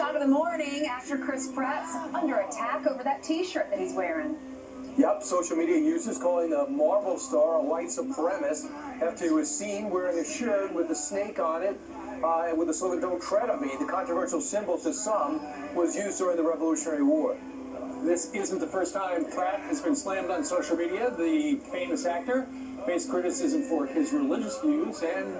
top of the morning after Chris Pratt's under attack over that t-shirt that he's wearing. Yep, social media users calling the Marvel star a white supremacist after he was seen wearing a shirt with a snake on it and with the slogan "Don't Tread on Me." The controversial symbol to some was used during the Revolutionary War. This isn't the first time Pratt has been slammed on social media. The famous actor faced criticism for his religious views and,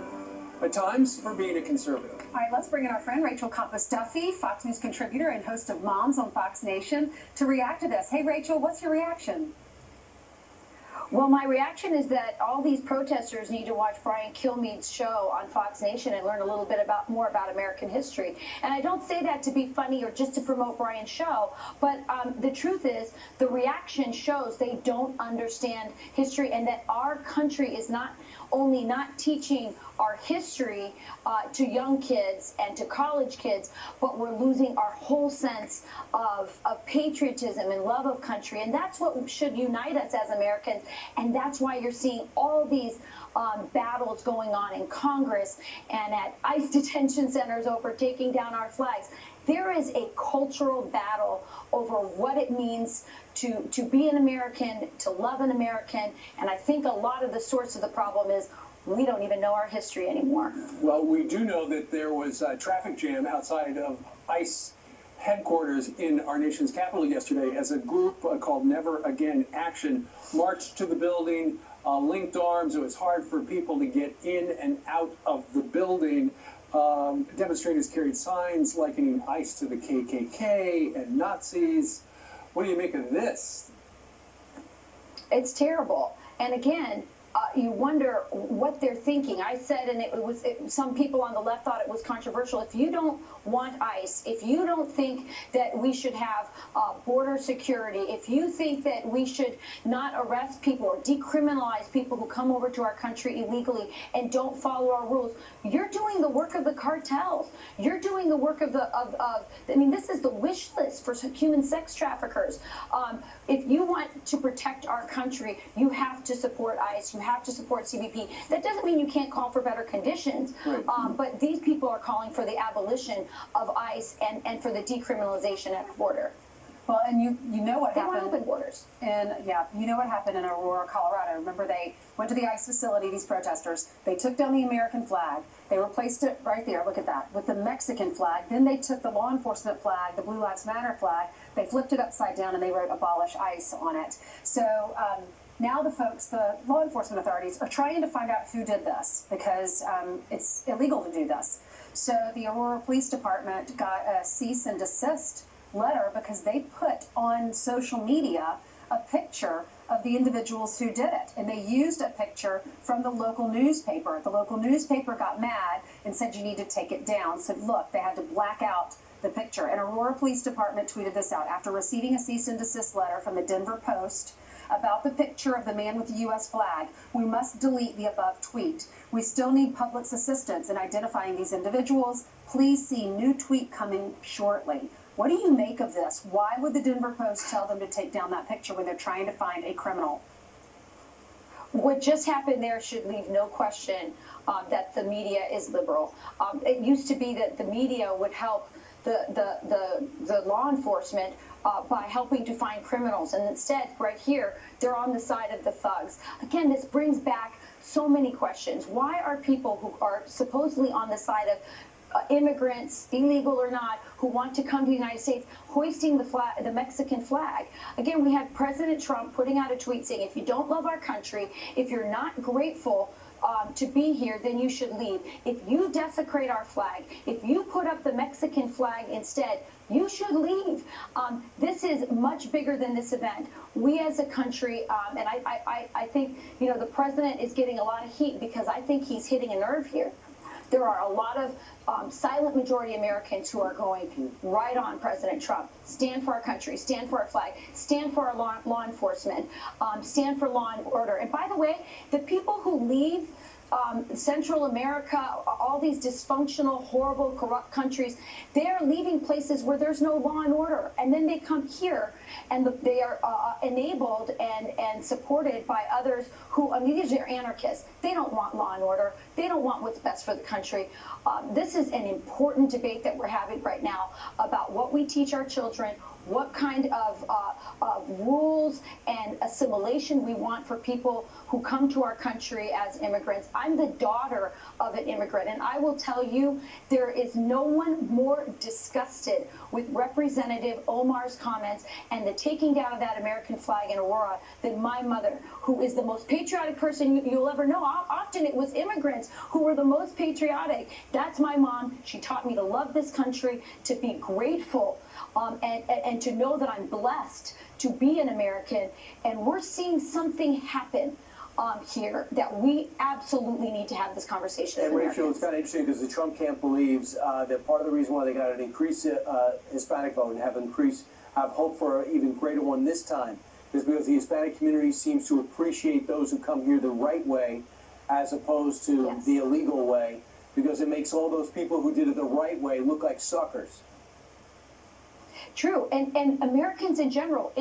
at times, for being a conservative. All right, let's bring in our friend Rachel Campos Duffy, Fox News contributor and host of Moms on Fox Nation, to react to this. Hey, Rachel, what's your reaction? Well, my reaction is that all these protesters need to watch Brian Kilmeade's show on Fox Nation and learn a little bit more about American history. And I don't say that to be funny or just to promote Brian's show, but the truth is the reaction shows they don't understand history, and that our country is not only not teaching our history to young kids and to college kids, but we're losing our whole sense of patriotism and love of country. And that's what should unite us as Americans. And that's why you're seeing all these battles going on in Congress and at ICE detention centers over taking down our flags. There is a cultural battle over what it means to be an American, to love an American. And I think a lot of the source of the problem is we don't even know our history anymore. Well, we do know that there was a traffic jam outside of ICE headquarters in our nation's capital yesterday as a group called Never Again Action marched to the building, linked arms. It was hard for people to get in and out of the building. Demonstrators carried signs likening ICE to the KKK and Nazis. What do you make of this? It's terrible. And again, you wonder what they're thinking. I said, and some people on the left thought it was controversial. If you don't want ICE, if you don't think that we should have border security, if you think that we should not arrest people or decriminalize people who come over to our country illegally and don't follow our rules, you're doing the work of the cartels. You're doing the work of I mean, this is the wish list for human sex traffickers. If you want to protect our country, you have to support ICE. You have to support CBP. That doesn't mean you can't call for better conditions, right. But these people are calling for the abolition of ICE and for the decriminalization at the border. Well, and you know what happened. They want open borders. And yeah, you know what happened in Aurora, Colorado. Remember, they went to the ICE facility, these protesters. They took down the American flag. They replaced it right there, look at that, with the Mexican flag. Then they took the law enforcement flag, the Blue Lives Matter flag. They flipped it upside down and they wrote "Abolish ICE" on it. So now the folks, the law enforcement authorities, are trying to find out who did this because it's illegal to do this. So the Aurora Police Department got a cease and desist letter because they put on social media a picture of the individuals who did it, and they used a picture from the local newspaper. The local newspaper got mad and said you need to take it down. Said, look, they had to black out the picture. And Aurora Police Department tweeted this out after receiving a cease and desist letter from the Denver Post about the picture of the man with the U.S. flag. We must delete the above tweet. We still need public's assistance in identifying these individuals. Please see new tweet coming shortly. What do you make of this? Why would the Denver Post tell them to take down that picture when they're trying to find a criminal? What just happened there should leave no question that the media is liberal. It used to be that the media would help the law enforcement by helping to find criminals, and instead, right here, they're on the side of the thugs. Again, this brings back so many questions. Why are people who are supposedly on the side of immigrants, illegal or not, who want to come to the United States, hoisting the flag, the Mexican flag? Again, we had President Trump putting out a tweet saying, if you don't love our country, if you're not grateful to be here, then you should leave. If you desecrate our flag, if you put up the Mexican flag instead, you should leave. This is much bigger than this event. We as a country, and I think, you know, the president is getting a lot of heat because I think he's hitting a nerve here. There are a lot of silent majority Americans who are going right on President Trump. Stand for our country, stand for our flag, stand for our law enforcement, stand for law and order. And by the way, the people who leave Central America, all these dysfunctional, horrible, corrupt countries, they're leaving places where there's no law and order. And then they come here and they are enabled and supported by others who, I mean, these are anarchists. They don't want law and order. They don't want what's best for the country. This is an important debate that we're having right now about what we teach our children, what kind of rules and assimilation we want for people who come to our country as immigrants. I'm the daughter of an immigrant, and I will tell you, there is no one more disgusted with Representative Omar's comments and the taking down of that American flag in Aurora than my mother, who is the most patriotic person you'll ever know. Often it was immigrants who were the most patriotic. That's my mom. She taught me to love this country, to be grateful, and to know that I'm blessed to be an American. And we're seeing something happen here that we absolutely need to have this conversation as And Rachel, Americans. it's kind of interesting because the Trump camp believes that part of the reason why they got an increased Hispanic vote and have hope for an even greater one this time is because the Hispanic community seems to appreciate those who come here the right way as opposed to Yes. the illegal way, because it makes all those people who did it the right way look like suckers. True, and Americans in general,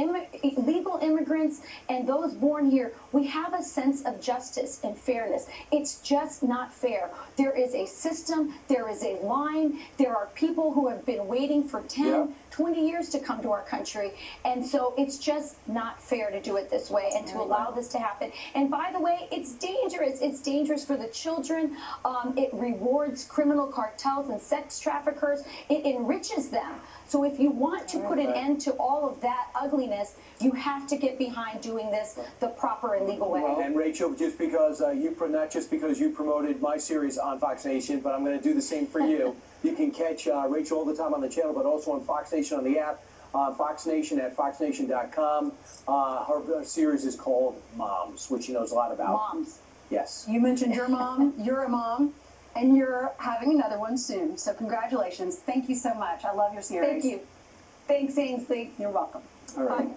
legal immigrants and those born here, we have a sense of justice and fairness. It's just not fair. There is a system, there is a line, there are people who have been waiting for 10, 20 years to come to our country, and so it's just not fair to do it this way and to allow this to happen. And by the way, it's dangerous. It's dangerous for the children. It rewards criminal cartels and sex traffickers. It enriches them. So if you want to put an end to all of that ugliness, you have to get behind doing this the proper and legal way. And Rachel, just because not just because you promoted my series on Fox Nation, but I'm going to do the same for you. You can catch Rachel all the time on the channel, but also on Fox Nation on the app, Fox Nation at foxnation.com. Her series is called Moms, which she knows a lot about. Moms. Yes. You mentioned your mom, you're a mom, and you're having another one soon. So congratulations. Thank you so much. I love your series. Thank you. Thanks, Ainsley. You're welcome. All right. Bye.